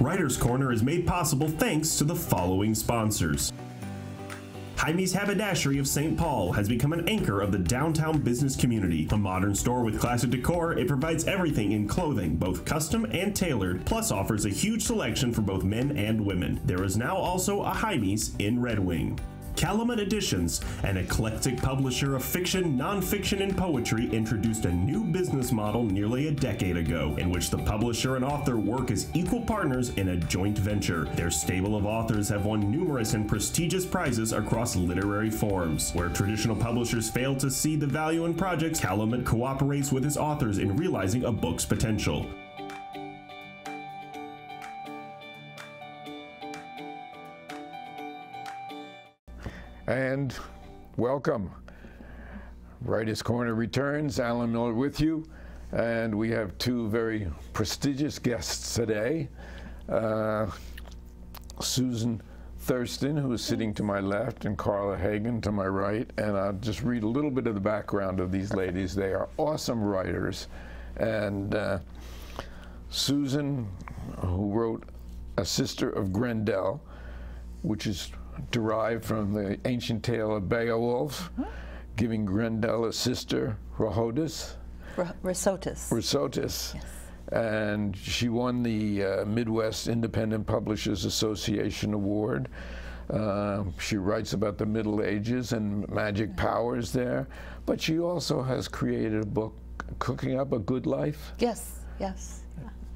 Writer's Corner is made possible thanks to the following sponsors. Jaime's Haberdashery of St. Paul has become an anchor of the downtown business community. A modern store with classic decor, it provides everything in clothing, both custom and tailored, plus offers a huge selection for both men and women. There is now also a Jaime's in Red Wing. Calumet Editions, an eclectic publisher of fiction, nonfiction, and poetry, introduced a new business model nearly a decade ago, in which the publisher and author work as equal partners in a joint venture. Their stable of authors have won numerous and prestigious prizes across literary forums. Where traditional publishers fail to see the value in projects, Calumet cooperates with its authors in realizing a book's potential. And welcome. Writer's Corner returns. Alan Miller with you. And we have two very prestigious guests today. Susan Thurston, who is sitting to my left, and Carla Hagen to my right. And I'll just read a little bit of the background of these ladies. They are awesome writers. And Susan, who wrote A Sister of Grendel, which is derived from the ancient tale of Beowulf, giving Grendel a sister, Rhodotis. Rhodotis. Yes. And she won the Midwest Independent Publishers Association Award. She writes about the Middle Ages and magic powers there, but she also has created a book, Cooking Up a Good Life. Yes, yes.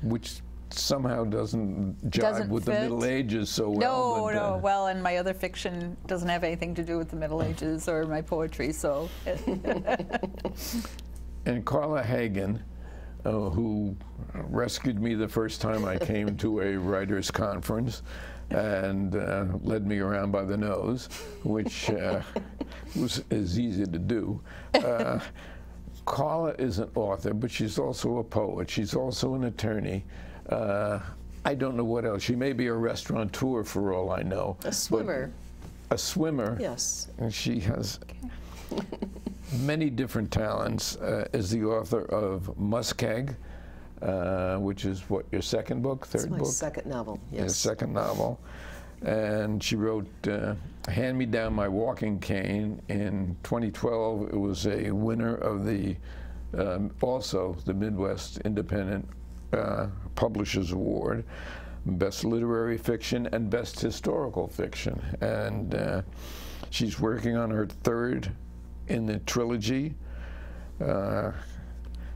Which somehow doesn't jive with the Middle Ages so well. No, well, and my other fiction doesn't have anything to do with the Middle Ages or my poetry, so. And Carla Hagen, who rescued me the first time I came to a writers' conference and led me around by the nose, which is easy to do. Carla is an author, but she's also a poet. She's also an attorney. I don't know what else. She may be a restaurateur for all I know. A swimmer. A swimmer. Yes. And she has many different talents. Is the author of Muskeg, which is what, your second book, third book? It's my second novel, yes. Your second novel. And she wrote Hand Me Down My Walking Cane in 2012. It was a winner of the, also the Midwest Independent Publishers Award, Best Literary Fiction and Best Historical Fiction. And she's working on her third in the trilogy.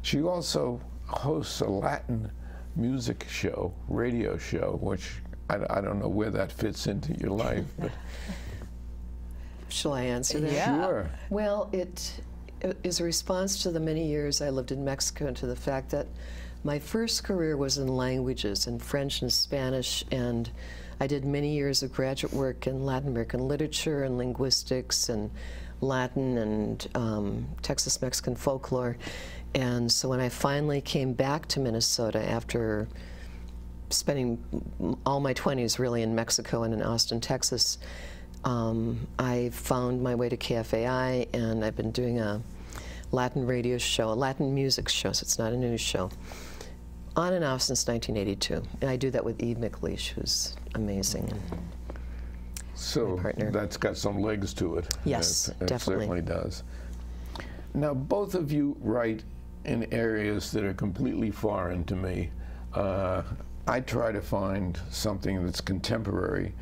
She also hosts a Latin music show, radio show, which I don't know where that fits into your life. But shall I answer that? Yeah. Sure. Well, it is a response to the many years I lived in Mexico and to the fact that my first career was in languages, in French and Spanish, and I did many years of graduate work in Latin American literature and linguistics and Latin and Texas Mexican folklore. And so when I finally came back to Minnesota after spending all my 20s really in Mexico and in Austin, Texas, I found my way to KFAI, and I've been doing a Latin radio show, a Latin music show, so it's not a news show, on and off since 1982. And I do that with Eve McLeish, who's amazing. So that's got some legs to it. Yes, it definitely. Certainly does. Now, both of you write in areas that are completely foreign to me. I try to find something that's contemporary,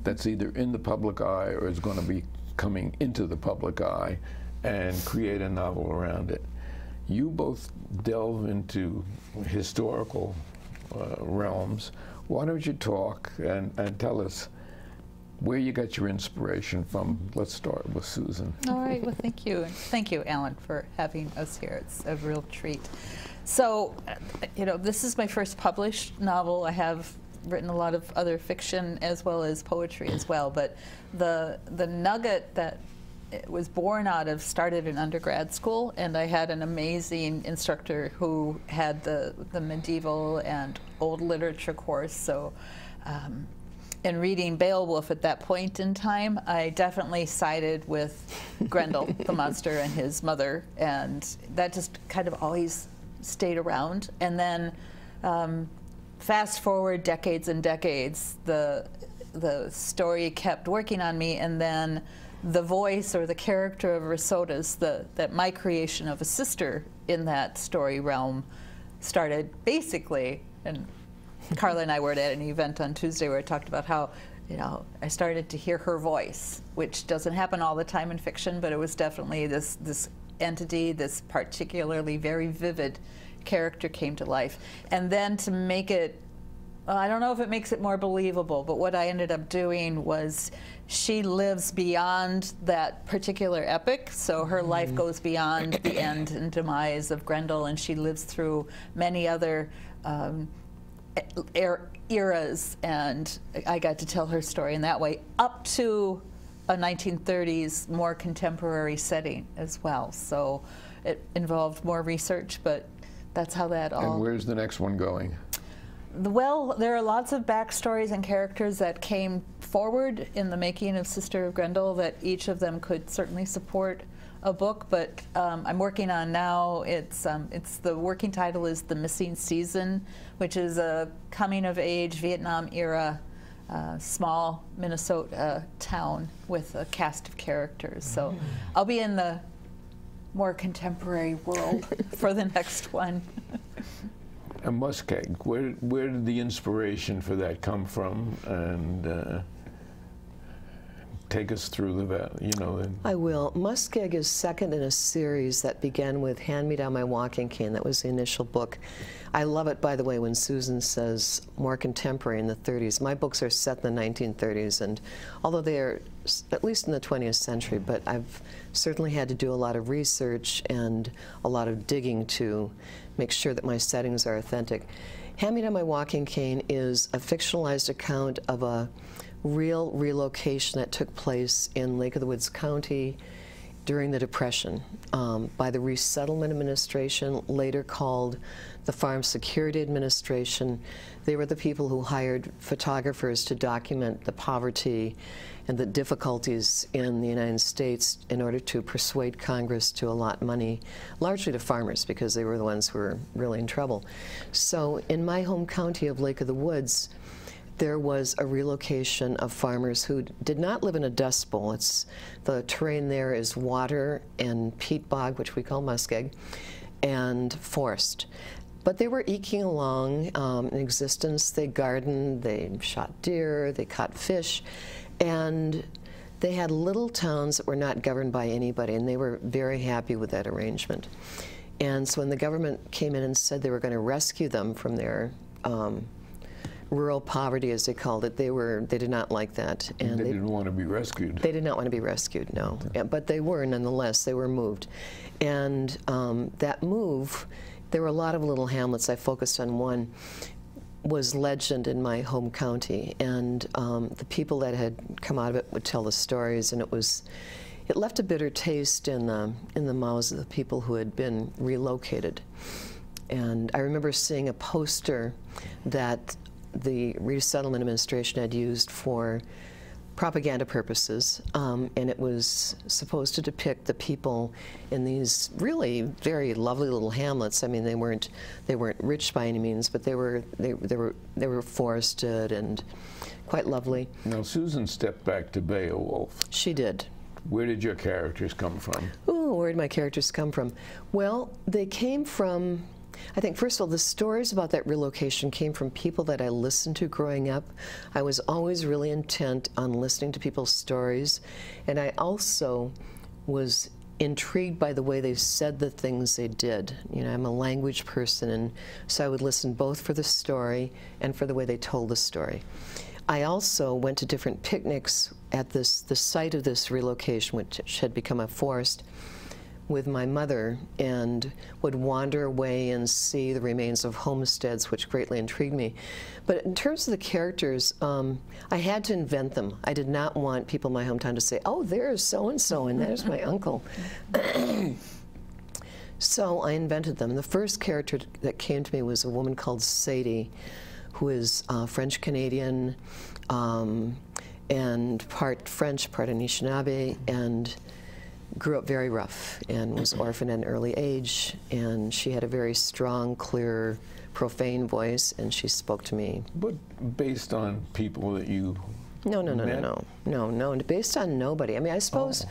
that's either in the public eye or is going to be coming into the public eye, and create a novel around it. You both delve into historical realms. Why don't you talk and tell us where you got your inspiration from? Let's start with Susan. All right, well, thank you. Thank you, Alan, for having us here. It's a real treat. So, you know, this is my first published novel. I have written a lot of other fiction as well as poetry as well, but the nugget that it was born out of started in undergrad school, and I had an amazing instructor who had the medieval and old literature course. So in reading Beowulf at that point in time, I definitely sided with Grendel, the monster, and his mother, and that just kind of always stayed around. And then fast forward decades and decades, the story kept working on me, and then the voice or the character of Risota's, that my creation of a sister in that story realm started basically, and Carla and I were at an event on Tuesday where I talked about how, you know, I started to hear her voice, which doesn't happen all the time in fiction, but it was definitely this entity, this particularly very vivid character came to life. And then to make it, well, I don't know if it makes it more believable, but what I ended up doing was she lives beyond that particular epic, so her life goes beyond the end and demise of Grendel, and she lives through many other eras, and I got to tell her story in that way, up to a 1930s more contemporary setting as well. So it involved more research, but that's how that all... And where's the next one going? Well, there are lots of backstories and characters that came forward in the making of Sister of Grendel that each of them could certainly support a book, but I'm working on now, it's the working title is The Missing Season, which is a coming-of-age Vietnam-era small Minnesota town with a cast of characters. So I'll be in the more contemporary world for the next one. And Muskeg, where did the inspiration for that come from? And take us through the, you know. I will. Muskeg is second in a series that began with Hand Me Down My Walking Cane. That was the initial book. I love it, by the way, when Susan says more contemporary in the 30s. My books are set in the 1930s, and although they are at least in the 20th century, but I've certainly had to do a lot of research and a lot of digging to make sure that my settings are authentic. Hand Me Down My Walking Cane is a fictionalized account of a real relocation that took place in Lake of the Woods County during the Depression by the Resettlement Administration, later called the Farm Security Administration. They were the people who hired photographers to document the poverty and the difficulties in the United States in order to persuade Congress to allot money, largely to farmers, because they were the ones who were really in trouble. So in my home county of Lake of the Woods, there was a relocation of farmers who did not live in a dust bowl. The terrain there is water and peat bog, which we call muskeg, and forest. But they were eking along in existence. They gardened, they shot deer, they caught fish, and they had little towns that were not governed by anybody, and they were very happy with that arrangement. And so when the government came in and said they were going to rescue them from their rural poverty, as they called it, they did not like that. And they didn't want to be rescued. They did not want to be rescued, no. Yeah, but they were, nonetheless, they were moved. And that move, there were a lot of little hamlets. I focused on one, was legend in my home county. And the people that had come out of it would tell the stories, and it left a bitter taste in the mouths of the people who had been relocated. And I remember seeing a poster that the Resettlement Administration had used for propaganda purposes, and it was supposed to depict the people in these really very lovely little hamlets. I mean, they weren't rich by any means, but they were forested and quite lovely. Now, Susan stepped back to Beowulf. She did. Where did your characters come from? Ooh, where did my characters come from? Well, they came from, I think, first of all, the stories about that relocation came from people that I listened to growing up. I was always really intent on listening to people's stories, and I also was intrigued by the way they said the things they did. You know, I'm a language person, and so I would listen both for the story and for the way they told the story. I also went to different picnics at the site of this relocation, which had become a forest, with my mother, and would wander away and see the remains of homesteads, which greatly intrigued me. But in terms of the characters, I had to invent them. I did not want people in my hometown to say, oh, there's so-and-so, and there's my uncle. So I invented them. The first character that came to me was a woman called Sadie, who is French-Canadian, and part French, part Anishinaabe, and grew up very rough and was orphaned at an early age, and she had a very strong, clear, profane voice, and she spoke to me. But based on people that you No, based on nobody. I mean, I suppose,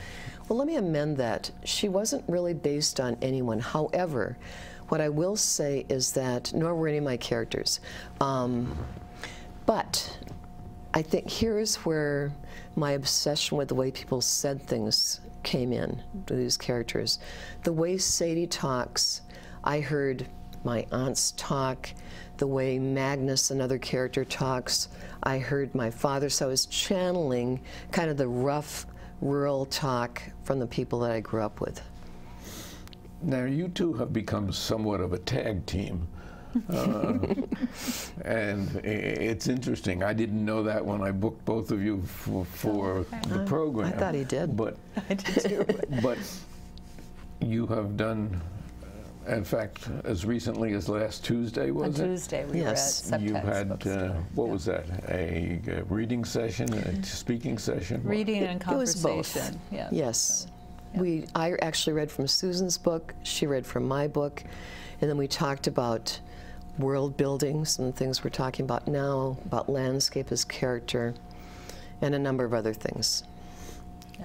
well, let me amend that. She wasn't really based on anyone. However, what I will say is that, nor were any of my characters, but I think here's where my obsession with the way people said things came in to these characters. The way Sadie talks, I heard my aunts talk, the way Magnus, another character, talks, I heard my father, so I was channeling kind of the rough, rural talk from the people that I grew up with. Now, you two have become somewhat of a tag team. And it's interesting. I didn't know that when I booked both of you for the program. I thought he did. But I did too. But you have done, in fact, as recently as last Tuesday, was it? On Tuesday, we Yes. were at You Subtext had, Bookstore. what was that, a reading session, a speaking session? Reading and It was conversation. both. Yeah. Yes. Yeah. I actually read from Susan's book, she read from my book, and then we talked about world building, some of the things we're talking about now, about landscape as character, and a number of other things.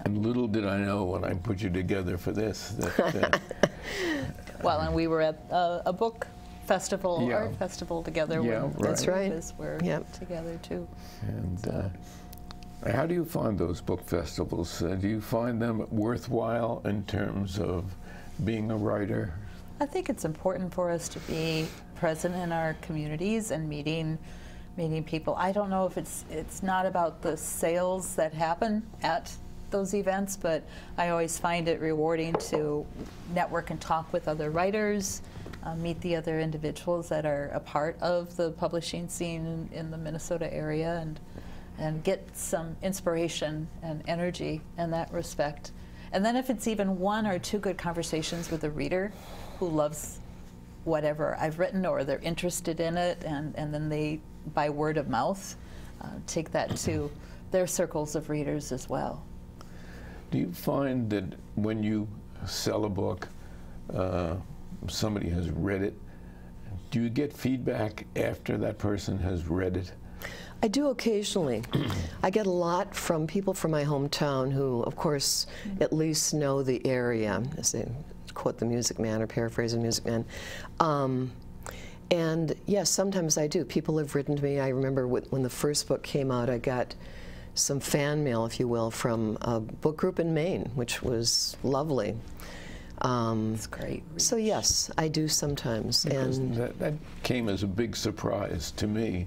And little did I know when I put you together for this that Well, and we were at a book festival, Yeah. art festival together. Yeah, when right. That's right. We're Yep. together too. And how do you find those book festivals? Do you find them worthwhile in terms of being a writer? I think it's important for us to be present in our communities and meeting people. I don't know if it's not about the sales that happen at those events, but I always find it rewarding to network and talk with other writers, meet the other individuals that are a part of the publishing scene in the Minnesota area, and get some inspiration and energy in that respect. And then if it's even one or two good conversations with a reader who loves whatever I've written, or they're interested in it, and then they, by word of mouth, take that to their circles of readers as well. Do you find that when you sell a book, somebody has read it, do you get feedback after that person has read it? I do occasionally. I get a lot from people from my hometown who, of course, at least know the area, as they quote the Music Man or paraphrase the Music Man. And yes, sometimes I do. People have written to me. I remember when the first book came out, I got some fan mail, if you will, from a book group in Maine, which was lovely. It's great. So yes, I do sometimes. Because And that came as a big surprise to me,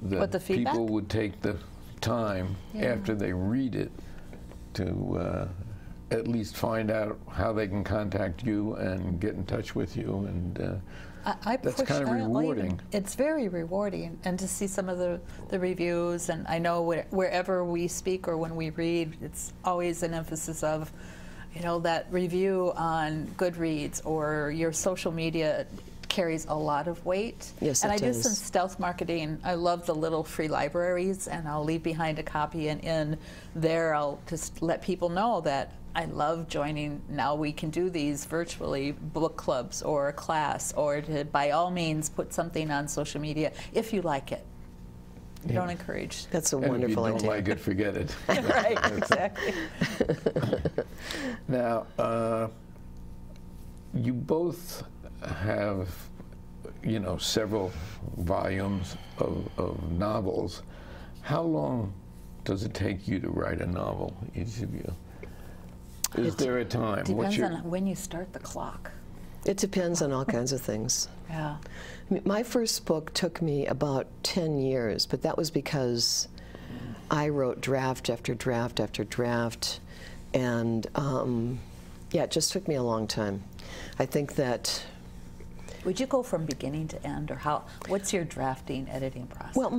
that What, the feedback? people would take the time after they read it to at least find out how they can contact you and get in touch with you, and that's kind of rewarding. It's very rewarding, and to see some of the reviews, and I know wherever we speak or when we read, it's always an emphasis of, you know, that review on Goodreads or your social media carries a lot of weight. Yes, and it I do does. some stealth marketing. I love the little free libraries, and I'll leave behind a copy, and in there I'll just let people know that I love joining. Now we can do these virtually, book clubs or a class, or to by all means put something on social media if you like it. You don't encourage. that's a And if you wonderful don't idea. like it, forget it. Right, exactly. Now, you both have, you know, several volumes of novels. How long does it take you to write a novel, each of you? Is there a time? Depends on when you start the clock. It depends on all kinds of things. Yeah. My first book took me about 10 years, but that was because I wrote draft after draft after draft, and yeah, it just took me a long time. I think that, Would you go from beginning to end, or how? What's your drafting, editing process? well,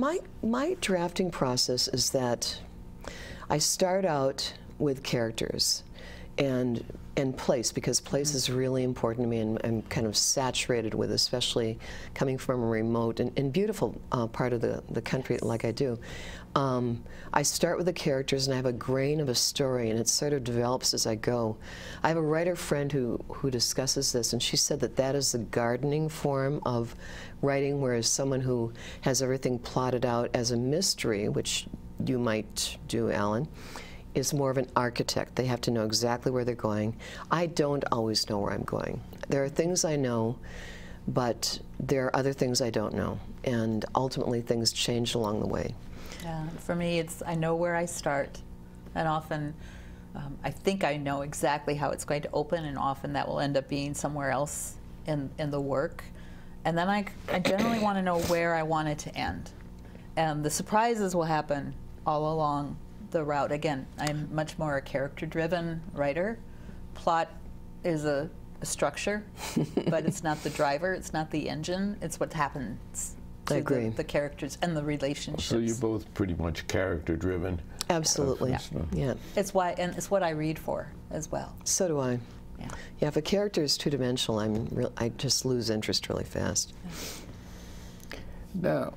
my drafting process is that I start out with characters, and place, because place is really important to me, and I'm kind of saturated with, especially coming from a remote and beautiful part of the country like I do. I start with the characters and I have a grain of a story, and it sort of develops as I go. I have a writer friend who discusses this, and she said that that is the gardening form of writing, whereas someone who has everything plotted out as a mystery, which you might do, Alan, is more of an architect. They have to know exactly where they're going. I don't always know where I'm going. There are things I know, but there are other things I don't know, and ultimately things change along the way. Yeah, for me, it's I know where I start, and often I think I know exactly how it's going to open, and often that will end up being somewhere else in the work. And then I generally want to know where I want it to end. And the surprises will happen all along the route. Again, I'm much more a character-driven writer. Plot is a structure, but it's not the driver, it's not the engine, it's what happens to the characters and the relationships. So you're both pretty much character-driven. Absolutely. Yeah. It's why, and it's what I read for as well. So do I. Yeah. Yeah, if a character is two-dimensional, I just lose interest really fast. Now,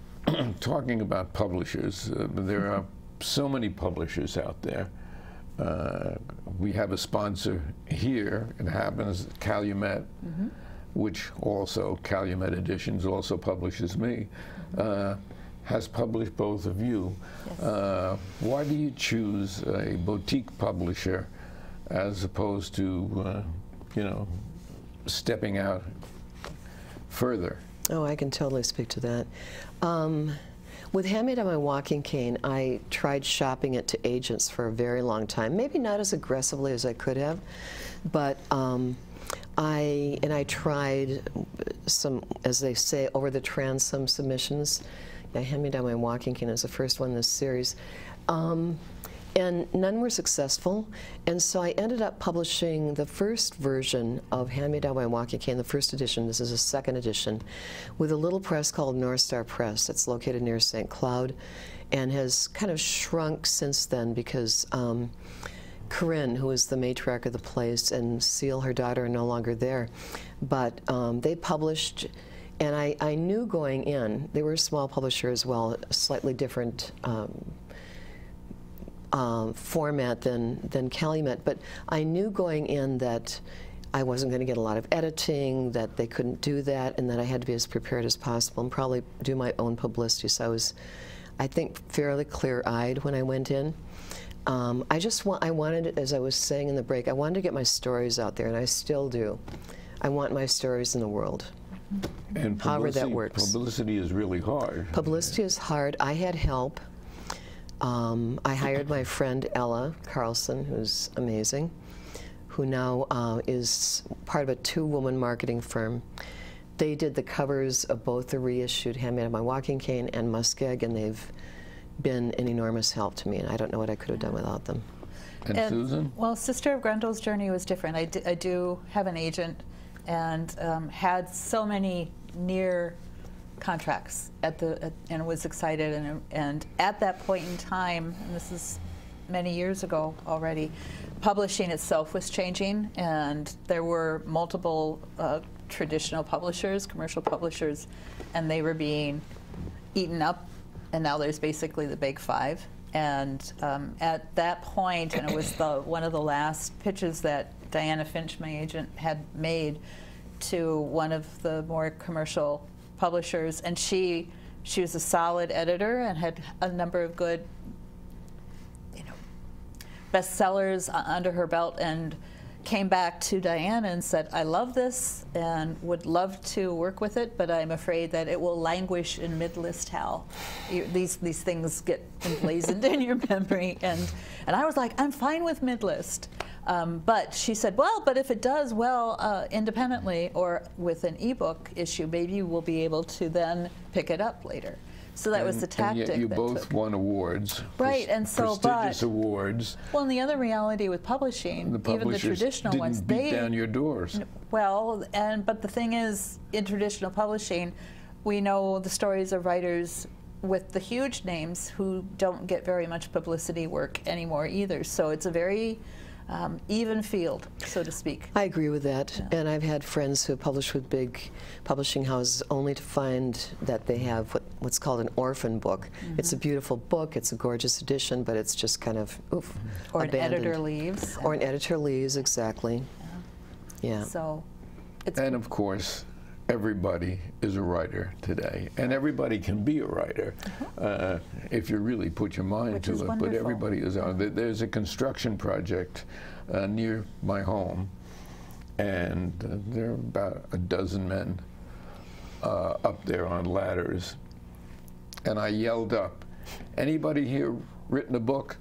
talking about publishers, there are so many publishers out there. We have a sponsor here. It happens, Calumet, which also, Calumet Editions also publishes me, has published both of you. Yes. Why do you choose a boutique publisher as opposed to, you know, stepping out further? Oh, I can totally speak to that. With Handmade on My Walking Cane, I tried shopping it to agents for a very long time. Maybe not as aggressively as I could have, but I tried some, as they say, over the transom submissions. Yeah, Handmade on My Walking Cane is the first one in this series. And none were successful, and so I ended up publishing the first version of Handmade on My Walking Cane, the first edition. This is a second edition, with a little press called North Star Press. It's located near St. Cloud, and has kind of shrunk since then because Corinne, who is the matriarch of the place, and Seal, her daughter, are no longer there. But they published, and I knew going in, they were a small publisher as well, a slightly different format than Calumet, but I knew going in that I wasn't going to get a lot of editing, that they couldn't do that, and that I had to be as prepared as possible and probably do my own publicity. So I was, I think, fairly clear-eyed when I went in. I wanted, as I was saying in the break, I wanted to get my stories out there, and I still do. I want my stories in the world. And however that works. Publicity is really hard. Publicity is hard. I had help. I hired my friend Ella Carlson, who's amazing, who now is part of a two-woman marketing firm. They did the covers of both the reissued Handmade on My Walking Cane and Muskeg, and they've been an enormous help to me, and I don't know what I could have done without them. And Susan? Well, Sister of Grendel's journey was different. I do have an agent, and had so many near contracts and was excited, and at that point in time, and this is many years ago already, publishing itself was changing, and there were multiple traditional publishers, commercial publishers, and they were being eaten up, and now there's basically the big five. And at that point, and it was one of the last pitches that Diana Finch, my agent, had made to one of the more commercial publishers, and she was a solid editor and had a number of good, bestsellers under her belt, and came back to Diana and said, I love this and would love to work with it, but I'm afraid that it will languish in mid-list hell. These things get emblazoned in your memory, and I was like, I'm fine with mid-list. But she said, well, but if it does well independently or with an ebook issue, maybe you will be able to then pick it up later. So that was the tactic. And yet you both won awards. Right, and so prestigious awards. Well, and the other reality with publishing, even the traditional ones, they beat down your doors. Well, but the thing is, in traditional publishing, we know the stories of writers with the huge names who don't get very much publicity work anymore either. So it's a very even field, so to speak. I agree with that. And I've had friends who have published with big publishing houses only to find that they have what's called an orphan book. It's a beautiful book, it's a gorgeous edition, but it's just kind of, oof, Or abandoned. an editor leaves. Or an editor leaves, exactly. Yeah. So, it's And of course, everybody is a writer today, and everybody can be a writer if you really put your mind Which to is it. wonderful. But everybody is. There's a construction project near my home, and there are about a dozen men up there on ladders, and I yelled up, "Anybody here written a book?"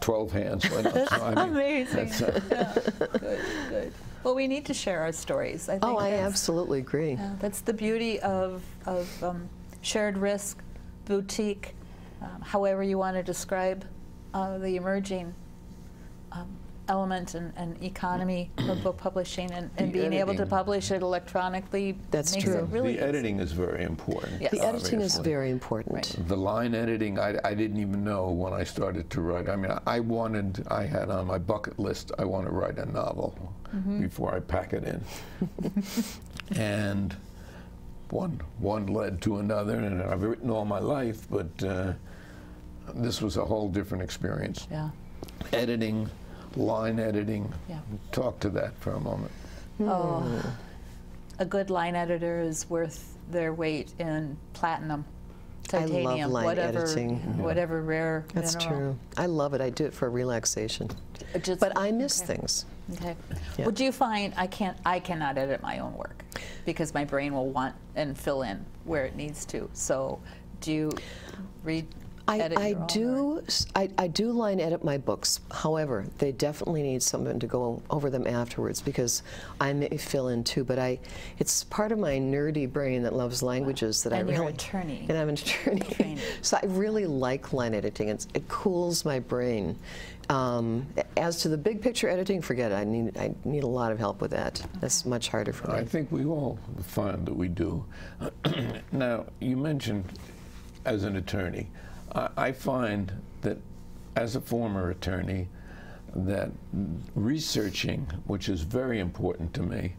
12 hands went up. So, I mean, amazing. that's, Yeah. Good, good. Well, we need to share our stories. I think Oh, I that's- absolutely agree. Yeah, that's the beauty of shared risk, boutique, however you want to describe the emerging element and economy of book publishing, and being able to editing. publish it electronically. That's makes true. It really the editing is very important. Yes. The editing is obviously. very important. Right. The line editing, I didn't even know when I started to write. I mean, I had on my bucket list, I want to write a novel before I pack it in. And one led to another, and I've written all my life, but this was a whole different experience. Yeah. Editing, line editing, Yeah. talk to that for a moment. Oh, a good line editor is worth their weight in platinum, I love titanium, line whatever, editing. whatever rare That's mineral. true. I love it. I do it for relaxation. Just- But I miss okay. things. Okay. Yeah. Would you find I cannot edit my own work because my brain will want and fill in where it needs to. So, do you read? Edit I your own, or- do line edit my books. However, they definitely need someone to go over them afterwards because I may fill in too. But it's part of my nerdy brain that loves languages that And I you're really. an attorney. And I'm an attorney. Trained. So I really like line editing. It cools my brain. As to the big picture editing, forget it. I need a lot of help with that. That's much harder for I me. think we all find that we do. Now, you mentioned as an attorney. I find that as a former attorney, that researching, which is very important to me,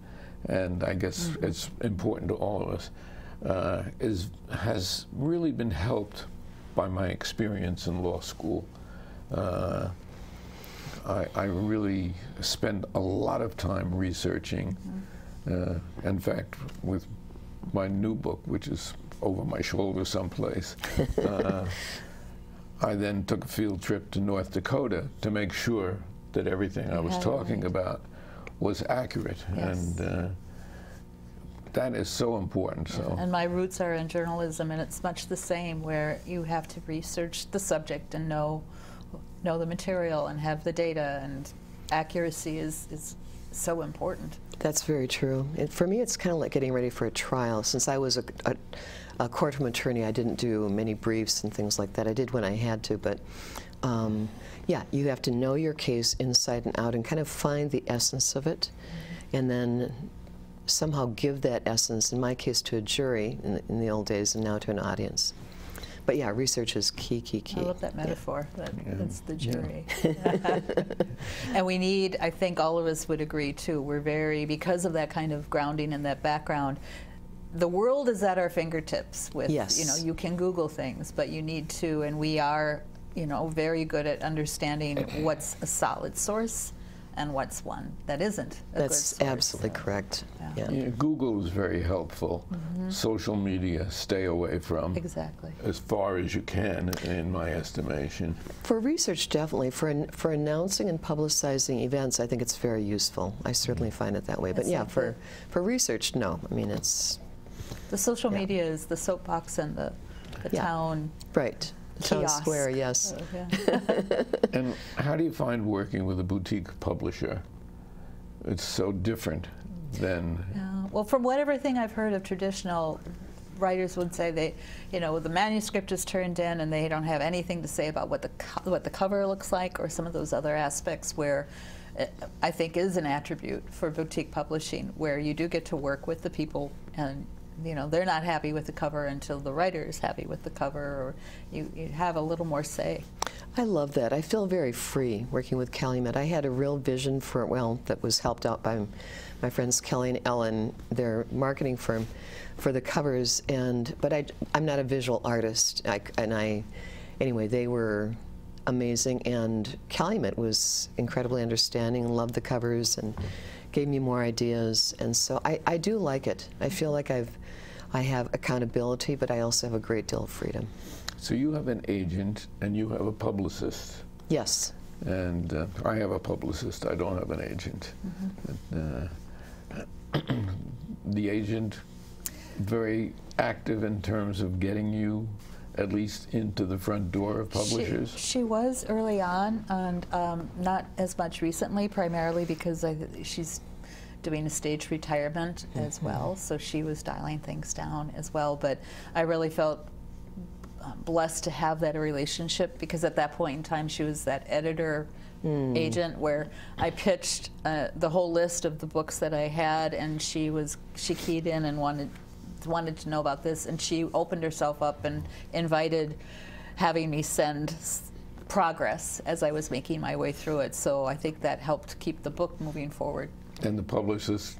and I guess it's important to all of us, has really been helped by my experience in law school. I really spend a lot of time researching. In fact, with my new book, which is over my shoulder someplace, I then took a field trip to North Dakota to make sure that everything I was had it talking right. about was accurate. Yes. And that is so important. So. And my roots are in journalism, and it's much the same, where you have to research the subject and know the material and have the data, and accuracy is so important. That's very true. For me, it's kind of like getting ready for a trial. Since I was a courtroom attorney, I didn't do many briefs and things like that. I did when I had to, but yeah, you have to know your case inside and out and kind of find the essence of it, and then somehow give that essence, in my case, to a jury in the old days, and now to an audience. But yeah, research is key. I love that metaphor. That's the jury. And we need, I think all of us would agree too, we're very, because of that kind of grounding and that background, the world is at our fingertips with, Yes. you can Google things, but you need to, and we are, very good at understanding what's a solid source and what's one that isn't a That's good source. absolutely correct. Yeah. Yeah, Google is very helpful. Social media, stay away from. Exactly. As far as you can, in my estimation. For research, definitely. For announcing and publicizing events, I think it's very useful. I certainly find it that way. But That's yeah, like for research, no. I mean, it's The social Yeah. media is the soapbox and the Yeah. town right. Town kiosk. square, yes. Yeah. And how do you find working with a boutique publisher? It's so different than. Yeah. Well, from everything I've heard of traditional writers would say, they, the manuscript is turned in and they don't have anything to say about what the cover looks like, or some of those other aspects where I think is an attribute for boutique publishing, where you do get to work with the people, and they're not happy with the cover until the writer is happy with the cover, or you have a little more say. I love that. I feel very free working with Calumet. I had a real vision for, well, that was helped out by my friends Kelly and Ellen, their marketing firm, for the covers. But I'm not a visual artist. Anyway, they were amazing, and Calumet was incredibly understanding and loved the covers and gave me more ideas. And so I do like it. I feel like I have accountability, but I also have a great deal of freedom. So you have an agent and you have a publicist. Yes. And I have a publicist. I don't have an agent. The agent, very active in terms of getting you at least into the front door of publishers? She was early on, and not as much recently, primarily because she's doing a staged retirement as well, so she was dialing things down as well. But I really felt blessed to have that relationship, because at that point in time she was that editor agent where I pitched the whole list of the books that I had, and she keyed in and wanted to know about this, and she opened herself up and invited having me send progress as I was making my way through it. So I think that helped keep the book moving forward. And the publicist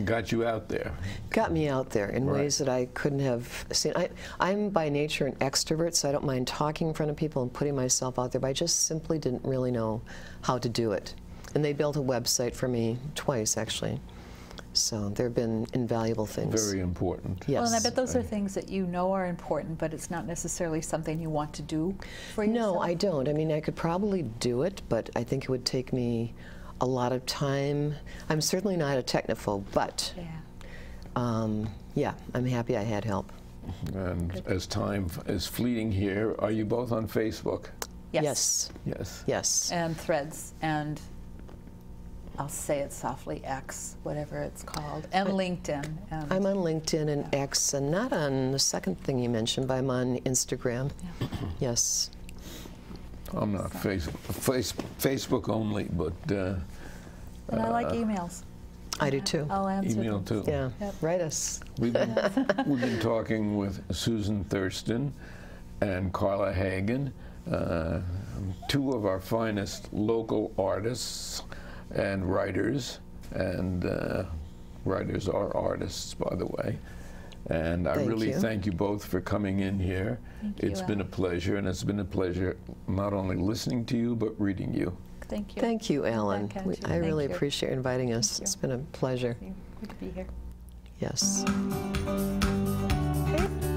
got you out there. Got me out there in ways that I couldn't have seen. I'm by nature an extrovert, so I don't mind talking in front of people and putting myself out there, but I just simply didn't really know how to do it. And they built a website for me twice, actually. So there have been invaluable things. Very important. Yes. Well, and I bet those are things that you know are important, but it's not necessarily something you want to do for yourself. No, I don't. I mean, I could probably do it, but I think it would take me a lot of time. I'm certainly not a technophobe, but yeah, I'm happy I had help. And as time is fleeting here, are you both on Facebook? Yes. Yes. Yes. And Threads, and I'll say it softly, X, whatever it's called, and LinkedIn. And I'm on LinkedIn and X, and not on the second thing you mentioned, but I'm on Instagram. Yeah. Yes. I'm not Facebook only, but and I like emails. I do too. I'll answer email them. too. Yeah. Yep. Write us. We've been talking with Susan Thurston and Carla Hagen, two of our finest local artists and writers, and writers are artists, by the way. And I really thank you both for coming in here. It's been a pleasure, and it's been a pleasure not only listening to you, but reading you. Thank you. Thank you, Alan. I really you. appreciate inviting us. It's been a pleasure. Good to be here. Yes. Okay.